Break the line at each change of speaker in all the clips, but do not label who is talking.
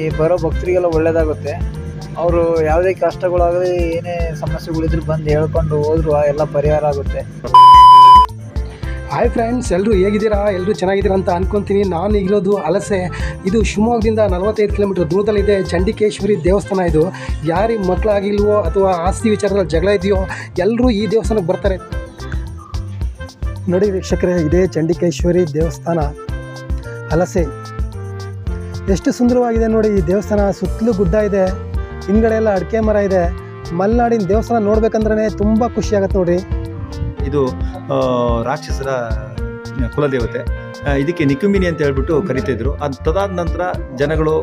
ಈ ಬರೋ ಭಕ್ತರಿಗೆಲ್ಲ ಒಳ್ಳೆಯದಾಗುತ್ತೆ. ಅವರು ಯಾವುದೇ ಕಷ್ಟಗಳಾಗಲಿ ಏನೇ ಸಮಸ್ಯೆಗಳಿದ್ರು ಬಂದು ಹೇಳ್ಕೊಂಡು ಹೋದ್ರು ಎಲ್ಲ ಪರಿಹಾರ ಆಗುತ್ತೆ.
ಹಾಯ್ ಫ್ರೆಂಡ್ಸ್, ಎಲ್ಲರೂ ಹೇಗಿದ್ದೀರಾ? ಎಲ್ಲರೂ ಚೆನ್ನಾಗಿದ್ದೀರಾ ಅಂತ ಅಂದ್ಕೊತೀನಿ. ನಾನು ಇರೋದು ಹಲಸೆ. ಇದು ಶಿವಮೊಗ್ಗದಿಂದ 45 ಕಿಲೋಮೀಟರ್ ದೂರದಲ್ಲಿದೆ ಚಂಡಿಕೇಶ್ವರಿ ದೇವಸ್ಥಾನ. ಇದು ಯಾರಿಗೆ ಮಕ್ಕಳಾಗಿಲ್ವೋ ಅಥವಾ ಆಸ್ತಿ ವಿಚಾರದಲ್ಲಿ ಜಗಳ ಇದೆಯೋ ಎಲ್ಲರೂ ಈ ದೇವಸ್ಥಾನಕ್ಕೆ ಬರ್ತಾರೆ. ನೋಡಿ ವೀಕ್ಷಕರೇ, ಇದೇ ಚಂಡಿಕೇಶ್ವರಿ ದೇವಸ್ಥಾನ ಹಲಸೆ. ಎಷ್ಟು ಸುಂದರವಾಗಿದೆ ನೋಡಿ ಈ ದೇವಸ್ಥಾನ. ಸುತ್ತಲೂ ಗುಡ್ಡ ಇದೆ, ಹಿಂದ್ಗಡೆ ಎಲ್ಲ ಅಡಿಕೆ ಮರ ಇದೆ. ಮಲೆನಾಡಿನ ದೇವಸ್ಥಾನ ನೋಡ್ಬೇಕಂದ್ರೆ ತುಂಬ ಖುಷಿ ಆಗುತ್ತೆ ನೋಡಿ.
ಇದು ರಾಕ್ಷಸರ ಕುಲದೇವತೆ. ಇದಕ್ಕೆ ನಿಕುಂಬಿನಿ ಅಂತ ಹೇಳ್ಬಿಟ್ಟು ಕರಿತಿದ್ರು. ಅದು ತದಾದ ನಂತರ ಜನಗಳು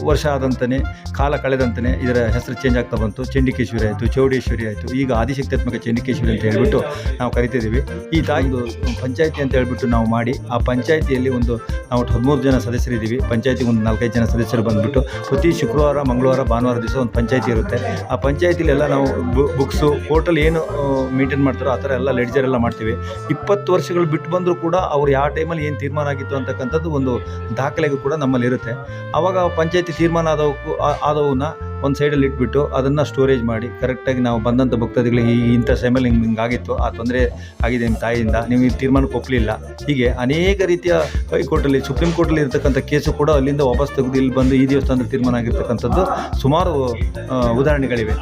ವರ್ಷ ಆದಂತನೇ ಕಾಲ ಕಳೆದಂತನೇ ಇದರ ಹೆಸರು ಚೇಂಜ್ ಆಗ್ತಾ ಬಂತು. ಚಂಡಿಕೇಶ್ವರಿ ಆಯಿತು, ಚೌಡೇಶ್ವರಿ ಆಯಿತು, ಈಗ ಆದಿಶಕ್ತಿಯಾತ್ಮಕ ಚಂಡಿಕೇಶ್ವರಿ ಅಂತ ಹೇಳ್ಬಿಟ್ಟು ನಾವು ಕರಿತಿದ್ದೀವಿ. ಈ ತಾಯಿದು ಪಂಚಾಯಿತಿ ಅಂತ ಹೇಳ್ಬಿಟ್ಟು ನಾವು ಮಾಡಿ, ಆ ಪಂಚಾಯಿತಿಯಲ್ಲಿ ನಾವು 13 ಜನ ಸದಸ್ಯರಿದ್ದೀವಿ. ಪಂಚಾಯಿತಿಗೆ 4-5 ಜನ ಸದಸ್ಯರು ಬಂದುಬಿಟ್ಟು ಪ್ರತಿ ಶುಕ್ರವಾರ, ಮಂಗಳವಾರ, ಭಾನುವಾರ ದಿವಸ ಒಂದು ಪಂಚಾಯಿತಿ ಇರುತ್ತೆ. ಆ ಪಂಚಾಯಿತಿಲೆಲ್ಲ ನಾವು ಬುಕ್ಸು, ಪೋರ್ಟಲ್ ಏನು ಮೇಂಟೈನ್ ಮಾಡ್ತಾರೋ ಆ ಥರ ಎಲ್ಲ ಲೆಡ್ಜರ್ ಎಲ್ಲ ಮಾಡ್ತೀವಿ. 20 ವರ್ಷಗಳು ಬಿಟ್ಟು ಬಂದರೂ ಕೂಡ ಅವ್ರು ಯಾವ ಟೈಮಲ್ಲಿ ಏನು ತೀರ್ಮಾನ ಆಗಿತ್ತು ಅಂತಕ್ಕಂಥದ್ದು ಒಂದು ದಾಖಲೆಗೂ ಕೂಡ ನಮ್ಮಲ್ಲಿ ಇರುತ್ತೆ. ಆವಾಗ ಪಂಚಾಯತಿ ತೀರ್ಮಾನ ಆದವನ್ನ ಒಂದು ಸೈಡಲ್ಲಿ ಇಟ್ಬಿಟ್ಟು ಅದನ್ನು ಸ್ಟೋರೇಜ್ ಮಾಡಿ ಕರೆಕ್ಟಾಗಿ ನಾವು ಬಂದಂಥ ಭಕ್ತಾದಿಗಳಿಗೆ ಇಂಥ ಸಮಯದಲ್ಲಿ ಹಿಂಗಾಗಿತ್ತು, ಆ ತೊಂದರೆ ಆಗಿದೆ ನಿಮ್ಮ ತಾಯಿಯಿಂದ, ನೀವು ಈ ತೀರ್ಮಾನಕ್ಕೆ ಒಪ್ಪಲಿಲ್ಲ, ಹೀಗೆ ಅನೇಕ ರೀತಿಯ ಹೈಕೋರ್ಟಲ್ಲಿ, ಸುಪ್ರೀಂ ಕೋರ್ಟಲ್ಲಿ ಇರ್ತಕ್ಕಂಥ ಕೇಸು ಕೂಡ ಅಲ್ಲಿಂದ ವಾಪಸ್ ತೆಗೆದು ಇಲ್ಲಿ ಬಂದು ಈ ದೇವಸ್ಥಾನದ ತೀರ್ಮಾನ ಆಗಿರ್ತಕ್ಕಂಥದ್ದು ಸುಮಾರು ಉದಾಹರಣೆಗಳಿವೆ.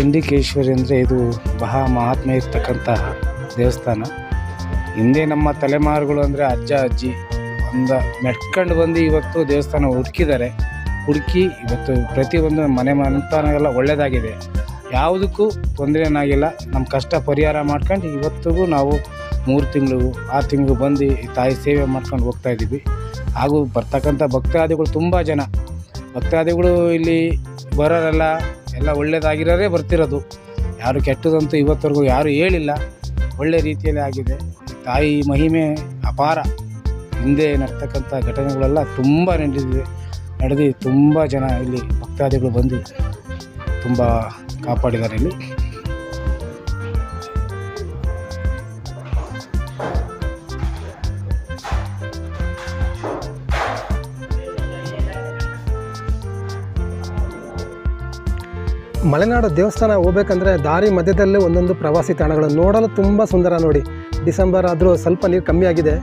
ಚಂಡಿಕೇಶ್ವರಿ ಅಂದರೆ ಇದು ಬಹಳ ಮಹಾತ್ಮೆ ಇರ್ತಕ್ಕಂತಹ ದೇವಸ್ಥಾನ. ಹಿಂದೆ ನಮ್ಮ ತಲೆಮಾರುಗಳು ಅಂದರೆ ಅಜ್ಜ ಅಜ್ಜಿ ಮೆಟ್ಕೊಂಡು ಬಂದು ಇವತ್ತು ದೇವಸ್ಥಾನ ಹುಡುಕಿ ಇವತ್ತು ಪ್ರತಿಯೊಂದು ಮನೆ ಮಂತಾನೆಲ್ಲ ಒಳ್ಳೆಯದಾಗಿದೆ. ಯಾವುದಕ್ಕೂ ತೊಂದರೆನಾಗಿಲ್ಲ. ನಮ್ಮ ಕಷ್ಟ ಪರಿಹಾರ ಮಾಡ್ಕೊಂಡು ಇವತ್ತಿಗೂ ನಾವು 3 ತಿಂಗಳು 6 ತಿಂಗಳು ಬಂದು ಈ ತಾಯಿ ಸೇವೆ ಮಾಡ್ಕೊಂಡು ಹೋಗ್ತಾಯಿದ್ದೀವಿ. ಹಾಗೂ ಬರ್ತಕ್ಕಂಥ ಭಕ್ತಾದಿಗಳು ತುಂಬ ಜನ ಭಕ್ತಾದಿಗಳು ಇಲ್ಲಿ ಬರೋರೆಲ್ಲ ಎಲ್ಲ ಒಳ್ಳೆಯದಾಗಿರೋರೇ ಬರ್ತಿರೋದು. ಯಾರು ಕೆಟ್ಟದಂತೂ ಇವತ್ತವರೆಗೂ ಯಾರೂ ಹೇಳಿಲ್ಲ. ಒಳ್ಳೆ ರೀತಿಯಲ್ಲಿ ಆಗಿದೆ. ತಾಯಿ ಮಹಿಮೆ ಅಪಾರ. ಹಿಂದೆ ನಡ್ತಕ್ಕಂಥ ಘಟನೆಗಳೆಲ್ಲ ತುಂಬ ನಡೆದು ತುಂಬ ಜನ ಇಲ್ಲಿ ಭಕ್ತಾದಿಗಳು ಬಂದು ತುಂಬ ಕಾಪಾಡಿದ್ದಾರೆ ಇಲ್ಲಿ.
ಮಲೆನಾಡು ದೇವಸ್ಥಾನ ಹೋಗ್ಬೇಕಂದ್ರೆ ದಾರಿ ಮಧ್ಯದಲ್ಲೇ ಒಂದೊಂದು ಪ್ರವಾಸಿ ತಾಣಗಳು ನೋಡಲು ತುಂಬ ಸುಂದರ ನೋಡಿ. ಡಿಸೆಂಬರ್ ಆದರೂ ಸ್ವಲ್ಪ ನೀರು ಕಮ್ಮಿ ಆಗಿದೆ.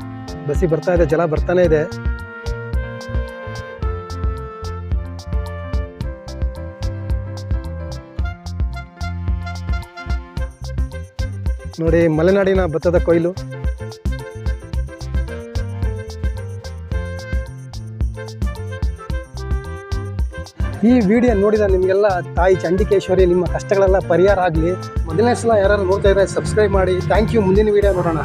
ಬಸಿ ಬರ್ತಾ ಇದೆ, ಜಲ ಬರ್ತಾನೆ ಇದೆ. ನೋಡಿ ಮಲೆನಾಡಿನ ಭತ್ತದ ಕೊಯ್ಲು. ಈ ವಿಡಿಯೋ ನೋಡಿದ ನಿಮಗೆಲ್ಲ ತಾಯಿ ಚಂಡಿಕೇಶ್ವರಿ ನಿಮ್ಮ ಕಷ್ಟಗಳೆಲ್ಲ ಪರಿಹಾರ ಆಗಲಿ. ಮೊದಲನೇ ಸಲ ಯಾರು ನೋಡ್ತಾ ಇದ್ದಾರೆ ಸಬ್ಸ್ಕ್ರೈಬ್ ಮಾಡಿ. Thank you. ಮುಂದಿನ ವಿಡಿಯೋ ನೋಡೋಣ.